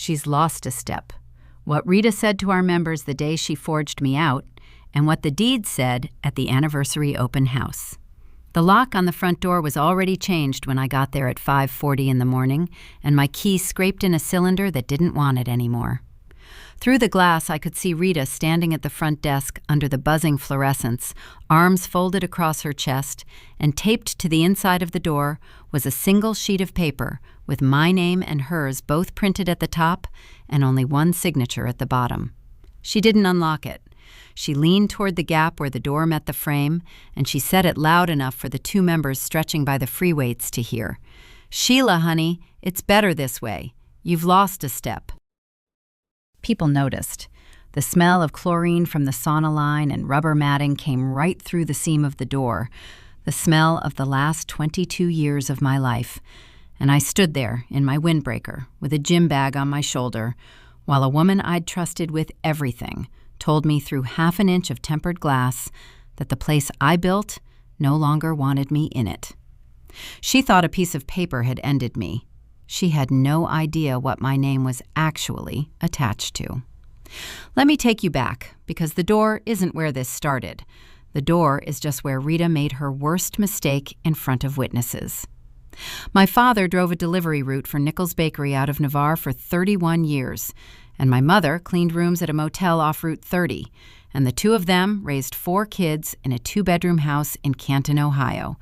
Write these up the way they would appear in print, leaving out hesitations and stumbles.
she's lost a step. What Rita said to our members the day she forged me out, and what the deed said at the anniversary open house. The lock on the front door was already changed when I got there at 5:40 in the morning, and my key scraped in a cylinder that didn't want it anymore. Through the glass, I could see Rita standing at the front desk under the buzzing fluorescence, arms folded across her chest, and taped to the inside of the door was a single sheet of paper with my name and hers both printed at the top and only one signature at the bottom. She didn't unlock it. She leaned toward the gap where the door met the frame, and she said it loud enough for the two members stretching by the free weights to hear. "Sheila, honey, it's better this way. You've lost a step." People noticed. The smell of chlorine from the sauna line and rubber matting came right through the seam of the door, the smell of the last 22 years of my life. And I stood there in my windbreaker with a gym bag on my shoulder, while a woman I'd trusted with everything told me through half an inch of tempered glass that the place I built no longer wanted me in it. She thought a piece of paper had ended me. She had no idea what my name was actually attached to. Let me take you back, because the door isn't where this started. The door is just where Rita made her worst mistake in front of witnesses. My father drove a delivery route for Nichols Bakery out of Navarre for 31 years, and my mother cleaned rooms at a motel off Route 30, and the two of them raised 4 kids in a 2-bedroom house in Canton, Ohio,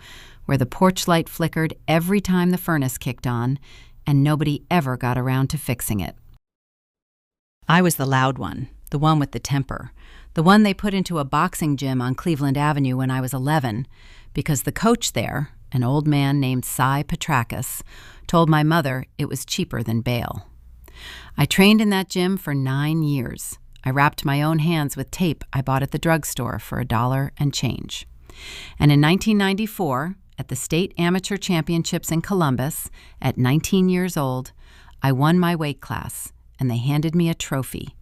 where the porch light flickered every time the furnace kicked on, and nobody ever got around to fixing it. I was the loud one, the one with the temper, the one they put into a boxing gym on Cleveland Avenue when I was 11, because the coach there, an old man named Cy Petrakis, told my mother it was cheaper than bail. I trained in that gym for 9 years. I wrapped my own hands with tape I bought at the drugstore for $1 and change. And in 1994, at the state amateur championships in Columbus, at 19 years old, I won my weight class, and they handed me a trophy.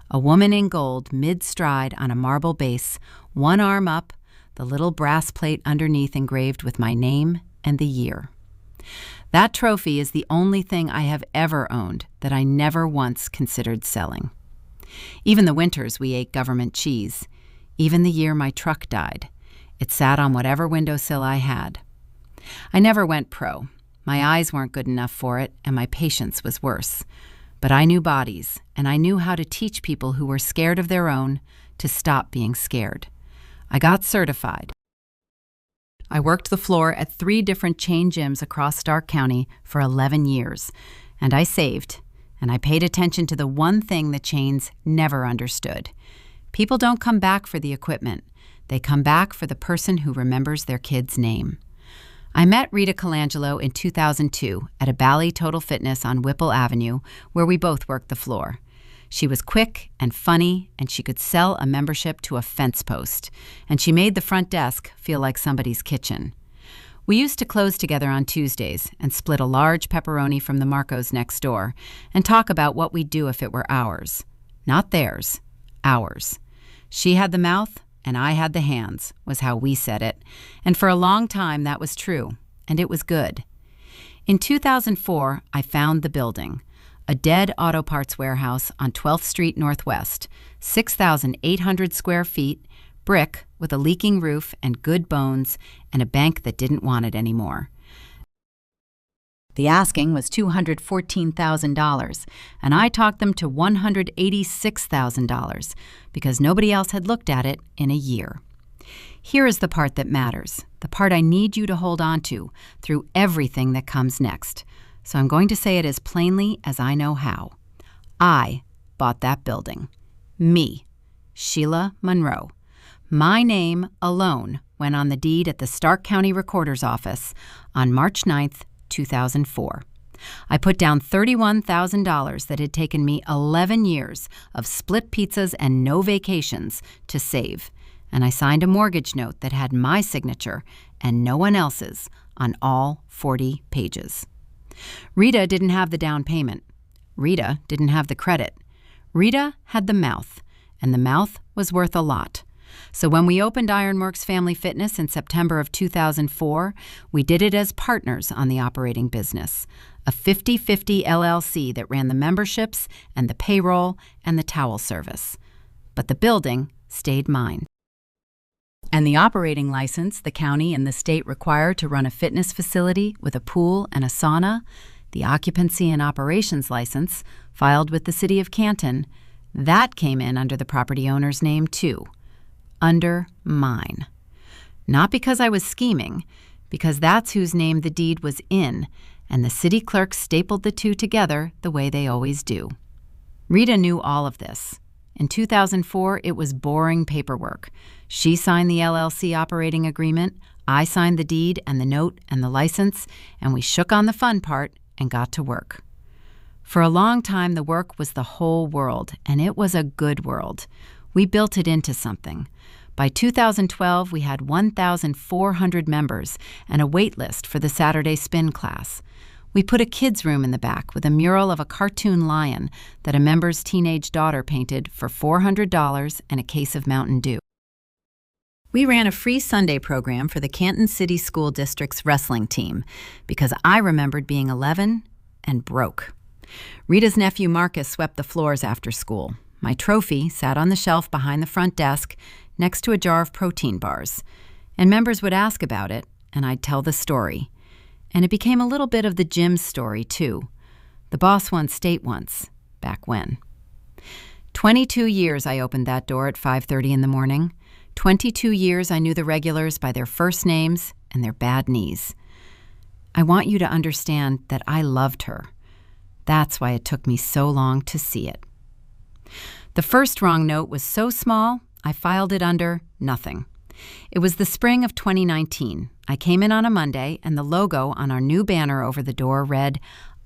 A woman in gold mid-stride on a marble base, one arm up, the little brass plate underneath engraved with my name and the year. That trophy is the only thing I have ever owned that I never once considered selling. Even the winters we ate government cheese. Even the year my truck died. It sat on whatever windowsill I had. I never went pro. My eyes weren't good enough for it, and my patience was worse. But I knew bodies, and I knew how to teach people who were scared of their own to stop being scared. I got certified. I worked the floor at 3 different chain gyms across Stark County for 11 years, and I saved, and I paid attention to the one thing the chains never understood. People don't come back for the equipment. They come back for the person who remembers their kid's name. I met Rita Colangelo in 2002 at a Bally Total Fitness on Whipple Avenue, where we both worked the floor. She was quick and funny, and she could sell a membership to a fence post, and she made the front desk feel like somebody's kitchen. We used to close together on Tuesdays and split a large pepperoni from the Marcos next door and talk about what we'd do if it were ours. Not theirs, ours. She had the mouth, and I had the hands, was how we said it, and for a long time that was true, and it was good. In 2004, I found the building. A dead auto parts warehouse on 12th Street Northwest, 6,800 square feet, brick with a leaking roof and good bones, and a bank that didn't want it anymore. The asking was $214,000, and I talked them to $186,000 because nobody else had looked at it in a year. Here is the part that matters, the part I need you to hold on to through everything that comes next. So I'm going to say it as plainly as I know how. I bought that building. Me, Sheila Monroe. My name alone went on the deed at the Stark County Recorder's Office on March 9th, 2004. I put down $31,000 that had taken me 11 years of split pizzas and no vacations to save, and I signed a mortgage note that had my signature and no one else's on all 40 pages. Rita didn't have the down payment. Rita didn't have the credit. Rita had the mouth, and the mouth was worth a lot. So when we opened Ironworks Family Fitness in September of 2004, we did it as partners on the operating business, a 50-50 LLC that ran the memberships and the payroll and the towel service. But the building stayed mine. And the operating license the county and the state require to run a fitness facility with a pool and a sauna, the occupancy and operations license, filed with the city of Canton, that came in under the property owner's name too. Under mine. Not because I was scheming, because that's whose name the deed was in, and the city clerk stapled the two together the way they always do. Rita knew all of this. In 2004, it was boring paperwork. She signed the LLC operating agreement, I signed the deed and the note and the license, and we shook on the fun part and got to work. For a long time, the work was the whole world, and it was a good world. We built it into something. By 2012, we had 1,400 members and a wait list for the Saturday spin class. We put a kids' room in the back with a mural of a cartoon lion that a member's teenage daughter painted for $400 and a case of Mountain Dew. We ran a free Sunday program for the Canton City School District's wrestling team because I remembered being 11 and broke. Rita's nephew Marcus swept the floors after school. My trophy sat on the shelf behind the front desk next to a jar of protein bars. And members would ask about it, and I'd tell the story. And it became a little bit of the gym story, too. The boss won state once, back when. 22 years I opened that door at 5:30 in the morning. 22 years I knew the regulars by their first names and their bad knees. I want you to understand that I loved her. That's why it took me so long to see it. The first wrong note was so small, I filed it under nothing. It was the spring of 2019. I came in on a Monday, and the logo on our new banner over the door read,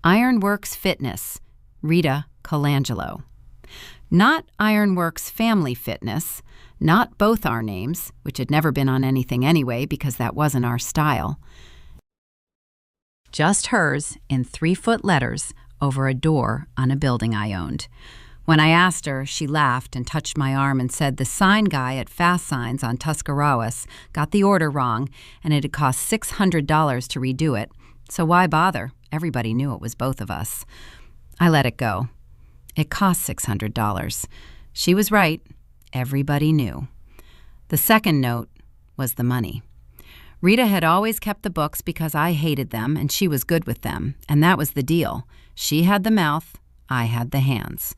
Ironworks Fitness, Rita Colangelo. Not Ironworks Family Fitness, not both our names, which had never been on anything anyway because that wasn't our style. Just hers in 3-foot letters over a door on a building I owned. When I asked her, she laughed and touched my arm and said the sign guy at Fast Signs on Tuscarawas got the order wrong and it had cost $600 to redo it, so why bother? Everybody knew it was both of us. I let it go. It cost $600. She was right. Everybody knew. The second note was the money. Rita had always kept the books because I hated them and she was good with them, and that was the deal. She had the mouth, I had the hands.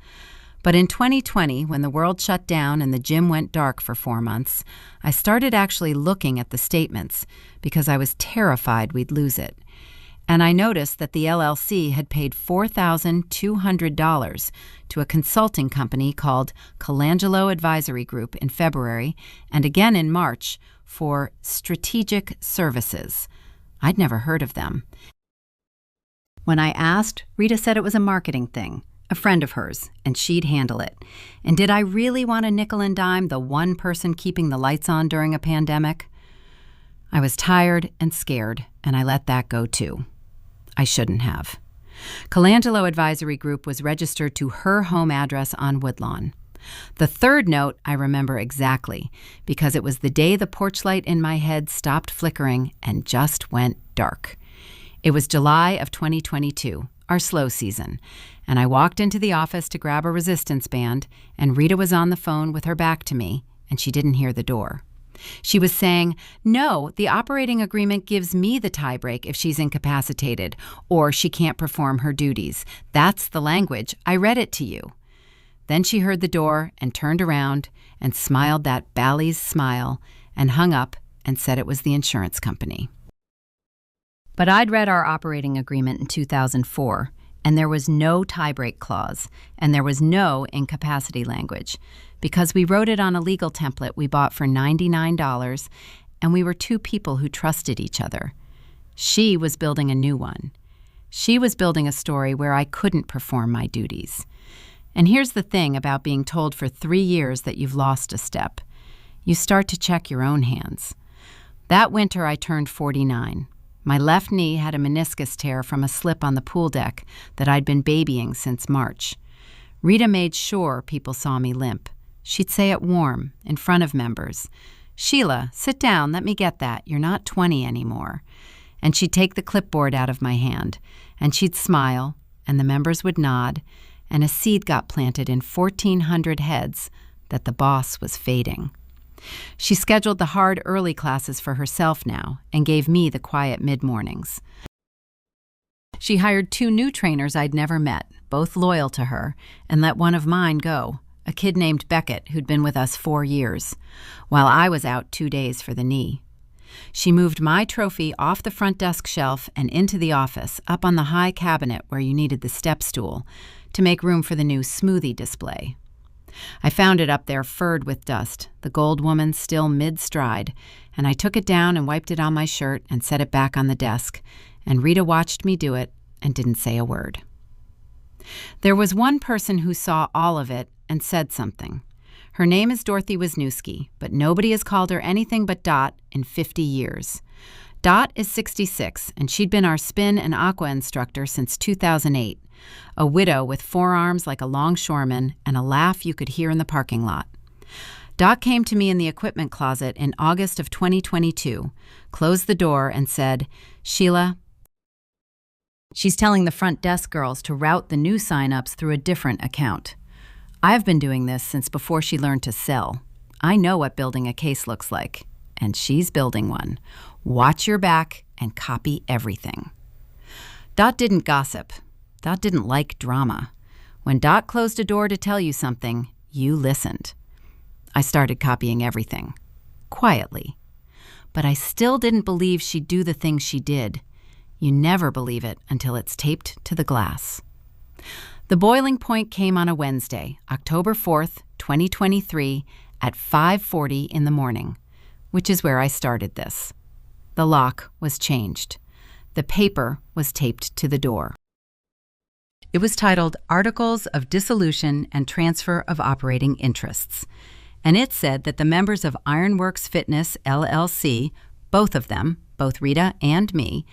But in 2020, when the world shut down and the gym went dark for 4 months, I started actually looking at the statements because I was terrified we'd lose it. And I noticed that the LLC had paid $4,200 to a consulting company called Colangelo Advisory Group in February and again in March for strategic services. I'd never heard of them. When I asked, Rita said it was a marketing thing, a friend of hers, and she'd handle it. And did I really want to nickel and dime the one person keeping the lights on during a pandemic? I was tired and scared, and I let that go too. I shouldn't have. Colangelo Advisory Group was registered to her home address on Woodlawn. The third note I remember exactly because it was the day the porch light in my head stopped flickering and just went dark. It was July of 2022, our slow season, and I walked into the office to grab a resistance band, and Rita was on the phone with her back to me, and she didn't hear the door. She was saying, no, the operating agreement gives me the tiebreak if she's incapacitated or she can't perform her duties. That's the language. I read it to you. Then she heard the door and turned around and smiled that Bally's smile and hung up and said it was the insurance company. But I'd read our operating agreement in 2004, and there was no tiebreak clause, and there was no incapacity language, because we wrote it on a legal template we bought for $99, and we were two people who trusted each other. She was building a new one. She was building a story where I couldn't perform my duties. And here's the thing about being told for 3 years that you've lost a step. You start to check your own hands. That winter, I turned 49. My left knee had a meniscus tear from a slip on the pool deck that I'd been babying since March. Rita made sure people saw me limp. She'd say it warm, in front of members. "Sheila, sit down, let me get that. You're not 20 anymore." And she'd take the clipboard out of my hand, and she'd smile, and the members would nod, and a seed got planted in 1,400 heads that the boss was fading. She scheduled the hard early classes for herself now and gave me the quiet mid-mornings. She hired 2 new trainers I'd never met, both loyal to her, and let one of mine go, a kid named Beckett who'd been with us 4 years, while I was out 2 days for the knee. She moved my trophy off the front desk shelf and into the office, up on the high cabinet where you needed the step stool, to make room for the new smoothie display. I found it up there furred with dust, the gold woman still mid-stride, and I took it down and wiped it on my shirt and set it back on the desk, and Rita watched me do it and didn't say a word. There was one person who saw all of it and said something. Her name is Dorothy Wisniewski, but nobody has called her anything but Dot in 50 years. Dot is 66, and she'd been our spin and aqua instructor since 2008, a widow with forearms like a longshoreman and a laugh you could hear in the parking lot. Dot came to me in the equipment closet in August of 2022, closed the door, and said, "Sheila, she's telling the front desk girls to route the new sign-ups through a different account. I've been doing this since before she learned to sell. I know what building a case looks like, and she's building one. Watch your back and copy everything." Dot didn't gossip. Dot didn't like drama. When Dot closed a door to tell you something, you listened. I started copying everything, quietly. But I still didn't believe she'd do the things she did. You never believe it until it's taped to the glass. The boiling point came on a Wednesday, October 4th, 2023, at 5:40 in the morning, which is where I started this. The lock was changed. The paper was taped to the door. It was titled Articles of Dissolution and Transfer of Operating Interests, and it said that the members of Ironworks Fitness, LLC, both of them, both Rita and me,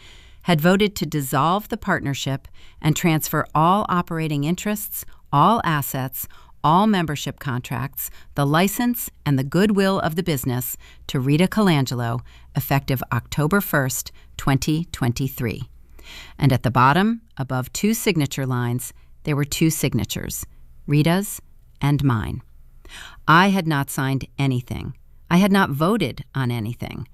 had voted to dissolve the partnership and transfer all operating interests, all assets, all membership contracts, the license, and the goodwill of the business to Rita Colangelo, effective October 1st, 2023. And at the bottom, above 2 signature lines, there were 2 signatures, Rita's and mine. I had not signed anything. I had not voted on anything.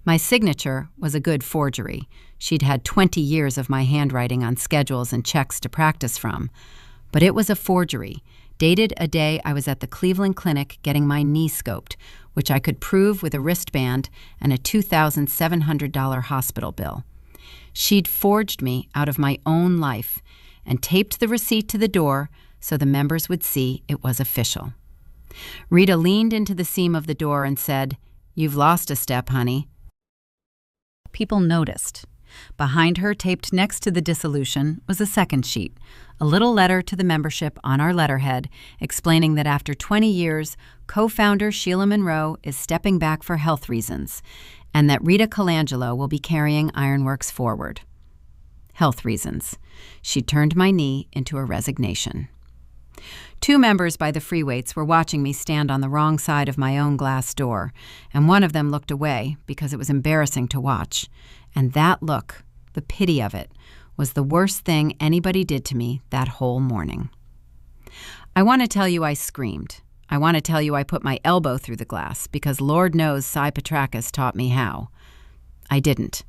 My signature was a good forgery. She'd had 20 years of my handwriting on schedules and checks to practice from. But it was a forgery, dated a day I was at the Cleveland Clinic getting my knee scoped, which I could prove with a wristband and a $2,700 hospital bill. She'd forged me out of my own life and taped the receipt to the door so the members would see it was official. Rita leaned into the seam of the door and said, "You've lost a step, honey." People noticed. Behind her, taped next to the dissolution, was a second sheet, a little letter to the membership on our letterhead explaining that after 20 years, co-founder Sheila Monroe is stepping back for health reasons, and that Rita Colangelo will be carrying Ironworks forward. Health reasons. She turned my knee into a resignation. 2 members by the free weights were watching me stand on the wrong side of my own glass door, and one of them looked away because it was embarrassing to watch. And that look, the pity of it, was the worst thing anybody did to me that whole morning. I want to tell you I screamed. I want to tell you I put my elbow through the glass because Lord knows Cy Petrakis taught me how. I didn't.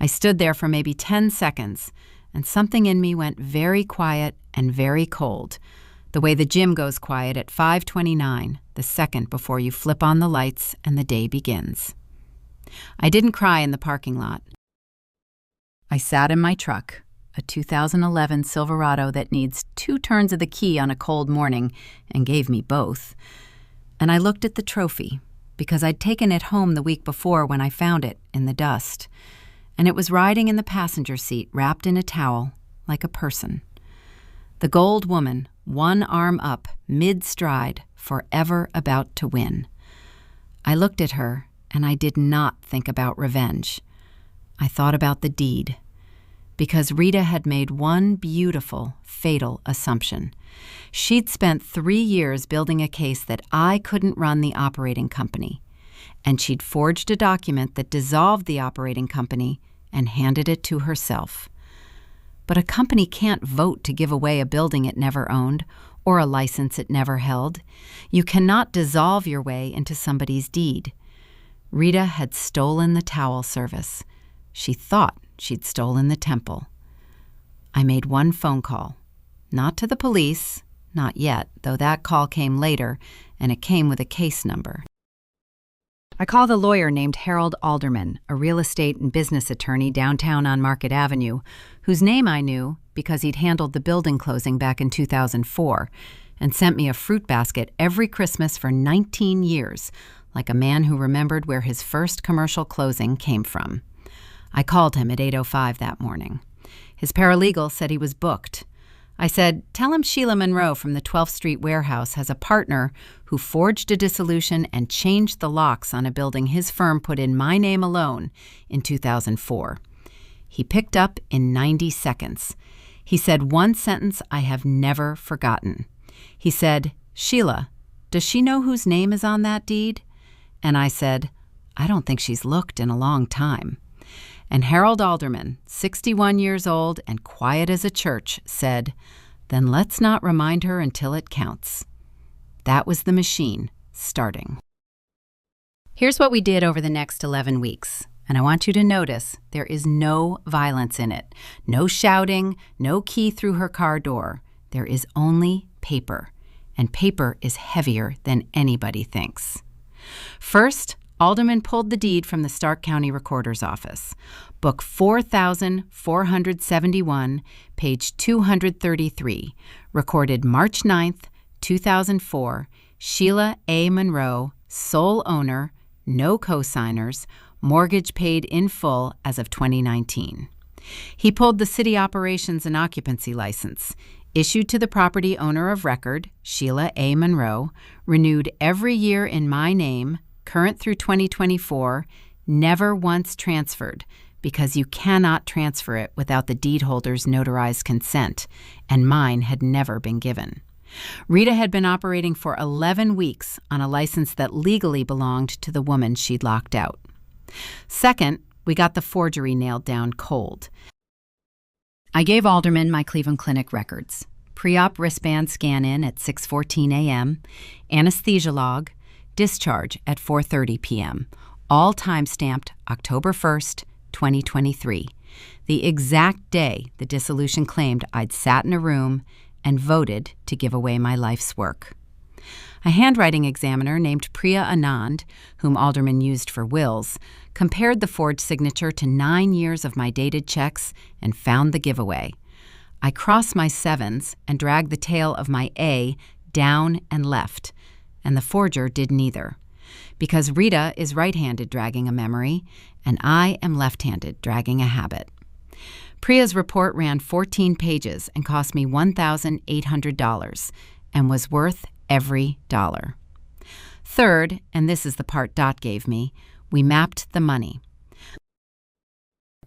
I stood there for maybe 10 seconds, and something in me went very quiet and very cold, the way the gym goes quiet at 5:29, the second before you flip on the lights and the day begins. I didn't cry in the parking lot. I sat in my truck, a 2011 Silverado that needs 2 turns of the key on a cold morning and gave me both, and I looked at the trophy because I'd taken it home the week before when I found it in the dust, and it was riding in the passenger seat wrapped in a towel like a person. The gold woman, one arm up, mid-stride, forever about to win. I looked at her, and I did not think about revenge. I thought about the deed. because Rita had made one beautiful, fatal assumption. She'd spent 3 years building a case that I couldn't run the operating company, and she'd forged a document that dissolved the operating company and handed it to herself. But a company can't vote to give away a building it never owned or a license it never held. You cannot dissolve your way into somebody's deed. Rita had stolen the towel service. She thought she'd stolen the temple. I made one phone call. Not to the police, not yet, though that call came later, and it came with a case number. I called a lawyer named Harold Alderman, a real estate and business attorney downtown on Market Avenue, whose name I knew because he'd handled the building closing back in 2004 and sent me a fruit basket every Christmas for 19 years, like a man who remembered where his first commercial closing came from. I called him at 8:05 that morning. His paralegal said he was booked. I said, "Tell him Sheila Monroe from the 12th Street warehouse has a partner who forged a dissolution and changed the locks on a building his firm put in my name alone in 2004. He picked up in 90 seconds. He said one sentence I have never forgotten. He said, "Sheila, does she know whose name is on that deed?" And I said, "I don't think she's looked in a long time." And Harold Alderman, 61 years old and quiet as a church, said, "Then let's not remind her until it counts." That was the machine starting. Here's what we did over the next 11 weeks, and I want you to notice there is no violence in it. No shouting, no key through her car door. There is only paper, and paper is heavier than anybody thinks. First, Alderman pulled the deed from the Stark County Recorder's Office. Book 4471, page 233, recorded March 9th, 2004, Sheila A. Monroe, sole owner, no co-signers, mortgage paid in full as of 2019. He pulled the city operations and occupancy license, issued to the property owner of record, Sheila A. Monroe, renewed every year in my name, current through 2024, never once transferred, because you cannot transfer it without the deed holder's notarized consent, and mine had never been given. Rita had been operating for 11 weeks on a license that legally belonged to the woman she'd locked out. Second, we got the forgery nailed down cold. I gave Alderman my Cleveland Clinic records, pre-op wristband scan-in at 6:14 a.m., anesthesia log, discharge at 4:30 p.m., all time-stamped October 1st, 2023, the exact day the dissolution claimed I'd sat in a room and voted to give away my life's work. A handwriting examiner named Priya Anand, whom Alderman used for wills, compared the forged signature to 9 years of my dated checks and found the giveaway. I crossed my sevens and dragged the tail of my A down and left, and the forger did neither, because Rita is right-handed dragging a memory, and I am left-handed dragging a habit. Priya's report ran 14 pages and cost me $1,800 and was worth every dollar. Third, and this is the part Dot gave me, we mapped the money.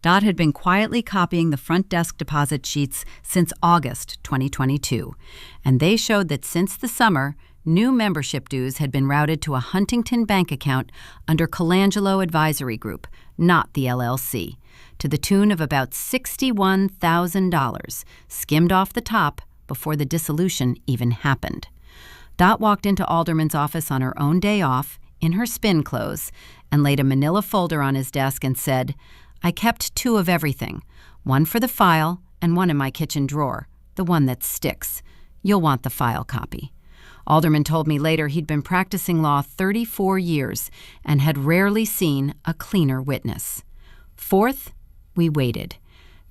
Dot had been quietly copying the front desk deposit sheets since August 2022, and they showed that since the summer, new membership dues had been routed to a Huntington bank account under Colangelo Advisory Group, not the LLC, to the tune of about $61,000, skimmed off the top before the dissolution even happened. Dot walked into Alderman's office on her own day off, in her spin clothes, and laid a manila folder on his desk and said, "I kept 2 of everything, one for the file and one in my kitchen drawer, the one that sticks. You'll want the file copy." Alderman told me later he'd been practicing law 34 years and had rarely seen a cleaner witness. Fourth, we waited.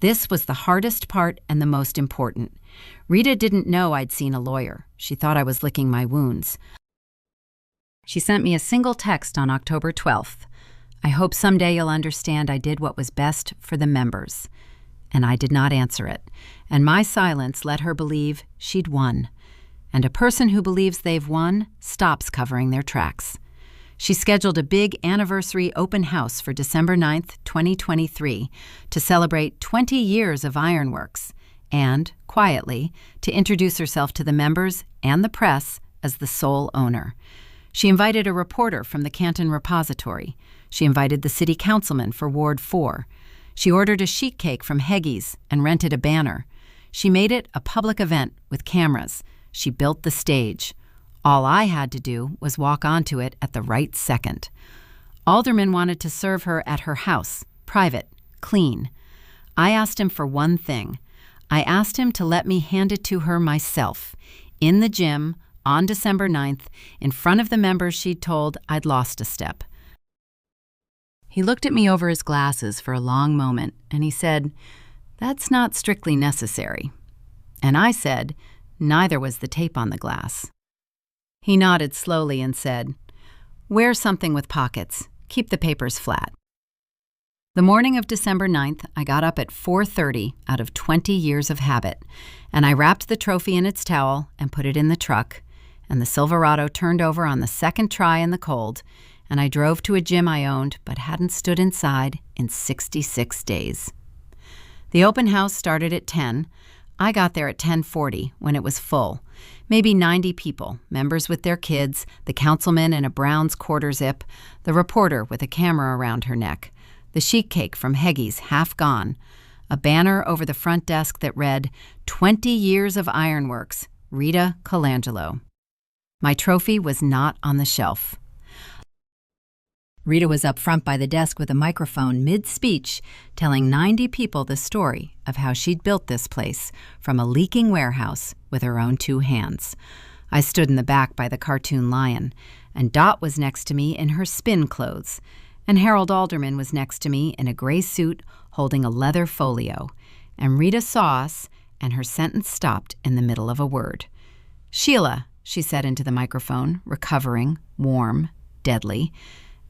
This was the hardest part and the most important. Rita didn't know I'd seen a lawyer. She thought I was licking my wounds. She sent me a single text on October 12th. "I hope someday you'll understand I did what was best for the members." And I did not answer it, and my silence let her believe she'd won. And a person who believes they've won stops covering their tracks. She scheduled a big anniversary open house for December 9th, 2023, to celebrate 20 years of Ironworks and, quietly, to introduce herself to the members and the press as the sole owner. She invited a reporter from the Canton Repository. She invited the city councilman for Ward 4. She ordered a sheet cake from Heggy's and rented a banner. She made it a public event with cameras. She built the stage. All I had to do was walk onto it at the right second. Alderman wanted to serve her at her house, private, clean. I asked him for one thing. I asked him to let me hand it to her myself, in the gym, on December 9th, in front of the members she'd told I'd lost a step. He looked at me over his glasses for a long moment, and he said, "That's not strictly necessary." And I said, "Neither was the tape on the glass." He nodded slowly and said, "Wear something with pockets. Keep the papers flat." The morning of December 9th, I got up at 4:30 out of 20 years of habit, and I wrapped the trophy in its towel and put it in the truck, and the Silverado turned over on the second try in the cold, and I drove to a gym I owned but hadn't stood inside in 66 days. The open house started at 10. I got there at 10:40 when it was full. Maybe 90 people, members with their kids, the councilman in a Brown's quarter zip, the reporter with a camera around her neck, the sheet cake from Heggy's half gone, a banner over the front desk that read, 20 years of Ironworks, Rita Colangelo. My trophy was not on the shelf. Rita was up front by the desk with a microphone mid-speech, telling 90 people the story of how she'd built this place from a leaking warehouse with her own 2 hands. I stood in the back by the cartoon lion, and Dot was next to me in her spin clothes, and Harold Alderman was next to me in a gray suit holding a leather folio, and Rita saw us, and her sentence stopped in the middle of a word. "Sheila," she said into the microphone, recovering, warm, deadly.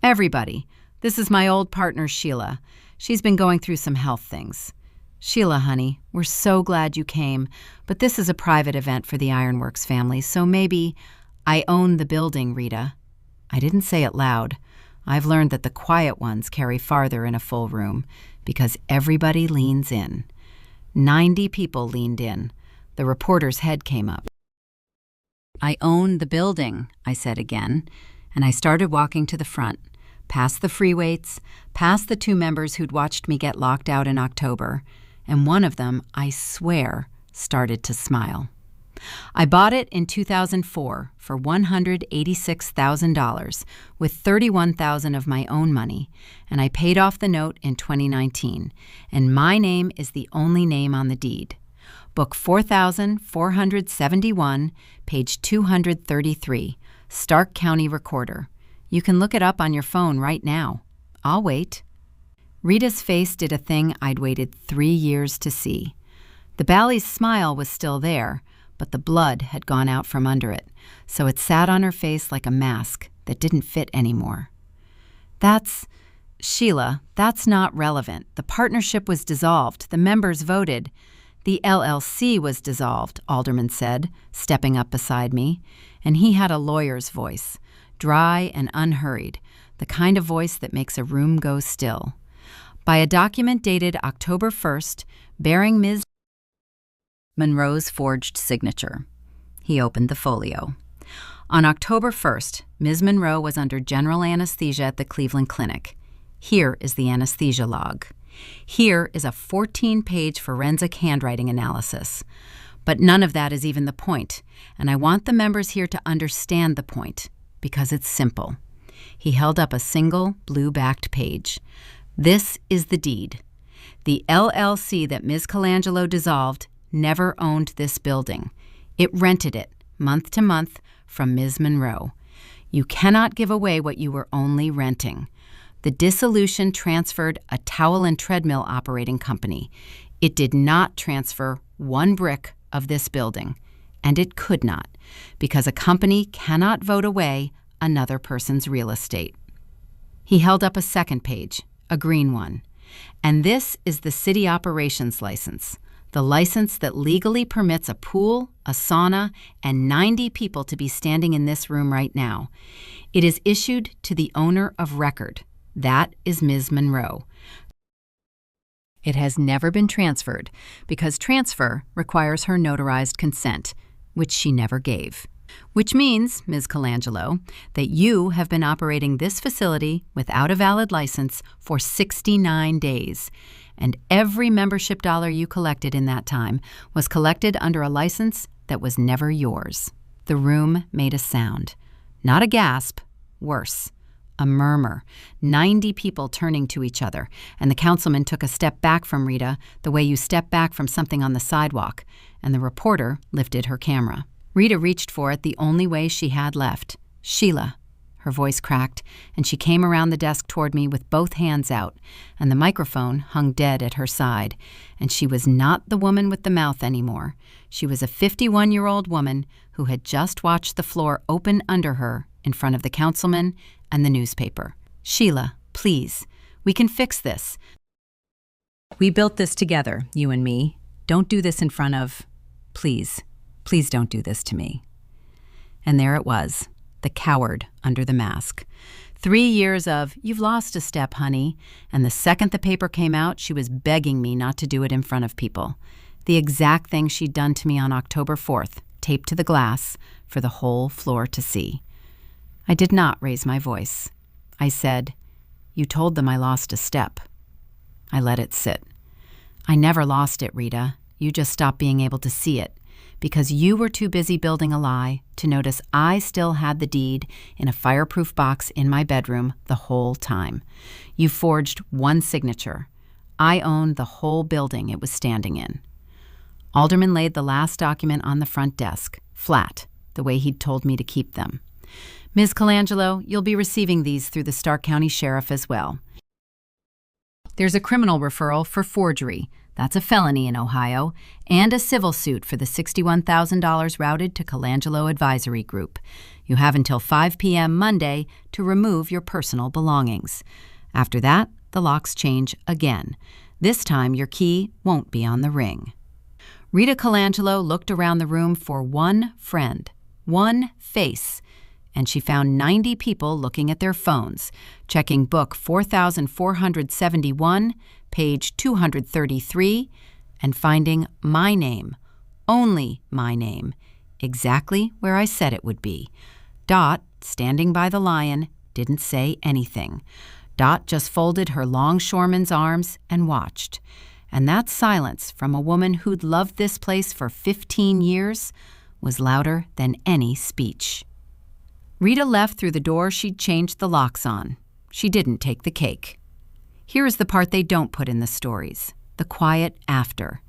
"Everybody, this is my old partner, Sheila. She's been going through some health things. Sheila, honey, we're so glad you came, but this is a private event for the Ironworks family, so maybe I own the building, Rita." I didn't say it loud. I've learned that the quiet ones carry farther in a full room because everybody leans in. 90 people leaned in. The reporter's head came up. "I own the building," I said again, and I started walking to the front, past the free weights, past the 2 members who'd watched me get locked out in October, and one of them, I swear, started to smile. I bought it in 2004 for $186,000 with $31,000 of my own money, and I paid off the note in 2019, and my name is the only name on the deed. Book 4471, page 233, Stark County Recorder. You can look it up on your phone right now. I'll wait. Rita's face did a thing I'd waited 3 years to see. The Bally's smile was still there, but the blood had gone out from under it, so it sat on her face like a mask that didn't fit anymore. Sheila, that's not relevant. The partnership was dissolved. The members voted. The LLC was dissolved, Alderman said, stepping up beside me, and he had a lawyer's voice, dry and unhurried, the kind of voice that makes a room go still. By a document dated October 1st, bearing Ms. Monroe's forged signature. He opened the folio. On October 1st, Ms. Monroe was under general anesthesia at the Cleveland Clinic. Here is the anesthesia log. Here is a 14-page forensic handwriting analysis. But none of that is even the point, and I want the members here to understand the point, because it's simple. He held up a single blue-backed page. This is the deed. The LLC that Ms. Colangelo dissolved never owned this building. It rented it, month to month, from Ms. Monroe. You cannot give away what you were only renting. The dissolution transferred a towel and treadmill operating company. It did not transfer 1 brick of this building, and it could not, because a company cannot vote away another person's real estate. He held up a second page, a green one. And this is the city operations license, the license that legally permits a pool, a sauna, and 90 people to be standing in this room right now. It is issued to the owner of record. That is Ms. Monroe. It has never been transferred because transfer requires her notarized consent, which she never gave. Which means, Ms. Colangelo, that you have been operating this facility without a valid license for 69 days, and every membership dollar you collected in that time was collected under a license that was never yours. The room made a sound. Not a gasp, worse. A murmur, 90 people turning to each other, and the councilman took a step back from Rita the way you step back from something on the sidewalk, and the reporter lifted her camera. Rita reached for it the only way she had left. Sheila. Her voice cracked, and she came around the desk toward me with both hands out, and the microphone hung dead at her side, and she was not the woman with the mouth anymore. She was a 51-year-old woman who had just watched the floor open under her in front of the councilman and the newspaper. Sheila, please, we can fix this. We built this together, you and me. Don't do this in front of... Please don't do this to me. And there it was, the coward under the mask. 3 years of, you've lost a step, honey, and the second the paper came out, she was begging me not to do it in front of people. The exact thing she'd done to me on October 4th, taped to the glass for the whole floor to see. I did not raise my voice. I said, you told them I lost a step. I let it sit. I never lost it, Rita. You just stopped being able to see it because you were too busy building a lie to notice I still had the deed in a fireproof box in my bedroom the whole time. You forged one signature. I owned the whole building it was standing in. Alderman laid the last document on the front desk, flat, the way he'd told me to keep them. Ms. Colangelo, you'll be receiving these through the Stark County Sheriff as well. There's a criminal referral for forgery. That's a felony in Ohio, and a civil suit for the $61,000 routed to Colangelo Advisory Group. You have until 5 p.m. Monday to remove your personal belongings. After that, the locks change again. This time, your key won't be on the ring. Rita Colangelo looked around the room for one friend, one face, and she found 90 people looking at their phones, checking book 4471, page 233, and finding my name, only my name, exactly where I said it would be. Dot, standing by the lion, didn't say anything. Dot just folded her longshoreman's arms and watched. And that silence from a woman who'd loved this place for 15 years was louder than any speech. Rita left through the door she'd changed the locks on. She didn't take the cake. Here is the part they don't put in the stories, the quiet after.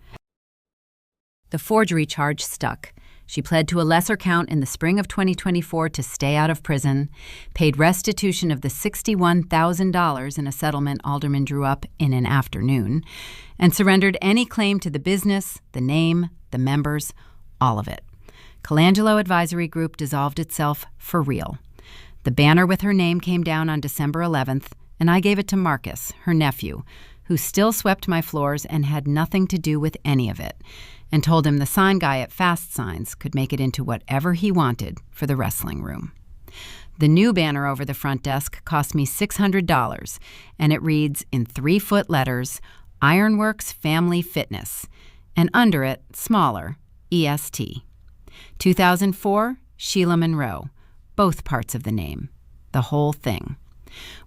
The forgery charge stuck. She pled to a lesser count in the spring of 2024 to stay out of prison, paid restitution of the $61,000 in a settlement Alderman drew up in an afternoon, and surrendered any claim to the business, the name, the members, all of it. Colangelo Advisory Group dissolved itself for real. The banner with her name came down on December 11th, and I gave it to Marcus, her nephew, who still swept my floors and had nothing to do with any of it, and told him the sign guy at Fast Signs could make it into whatever he wanted for the wrestling room. The new banner over the front desk cost me $600, and it reads in 3-foot letters, Ironworks Family Fitness, and under it, smaller, EST. 2004, Sheila Monroe, both parts of the name, the whole thing.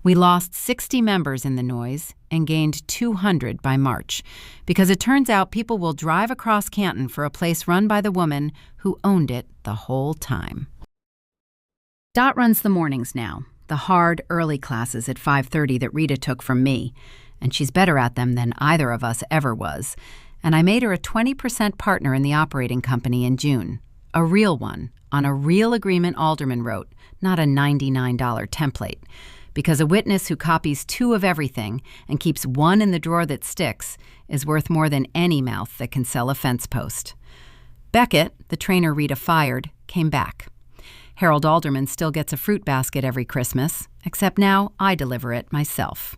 We lost 60 members in the noise and gained 200 by March, because it turns out people will drive across Canton for a place run by the woman who owned it the whole time. Dot runs the mornings now, the hard, early classes at 5:30 that Rita took from me, and she's better at them than either of us ever was, and I made her a 20% partner in the operating company in June. A real one, on a real agreement Alderman wrote, not a $99 template. Because a witness who copies 2 of everything and keeps 1 in the drawer that sticks is worth more than any mouth that can sell a fence post. Beckett, the trainer Rita fired, came back. Harold Alderman still gets a fruit basket every Christmas, except now I deliver it myself.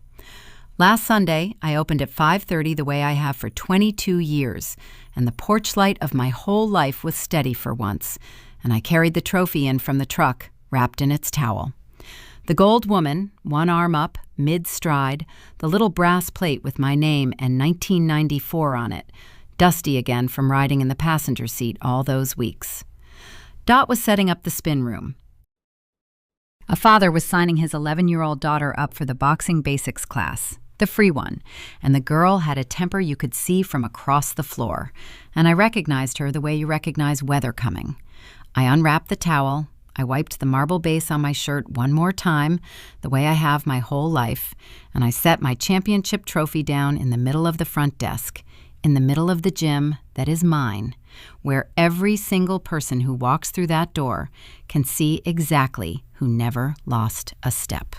Last Sunday, I opened at 5:30 the way I have for 22 years, and the porch light of my whole life was steady for once, and I carried the trophy in from the truck, wrapped in its towel. The gold woman, one arm up, mid-stride, the little brass plate with my name and 1994 on it, dusty again from riding in the passenger seat all those weeks. Dot was setting up the spin room. A father was signing his 11-year-old daughter up for the boxing basics class, the free one, and the girl had a temper you could see from across the floor, and I recognized her the way you recognize weather coming. I unwrapped the towel, I wiped the marble base on my shirt one more time, the way I have my whole life, and I set my championship trophy down in the middle of the front desk, in the middle of the gym that is mine, where every single person who walks through that door can see exactly who never lost a step.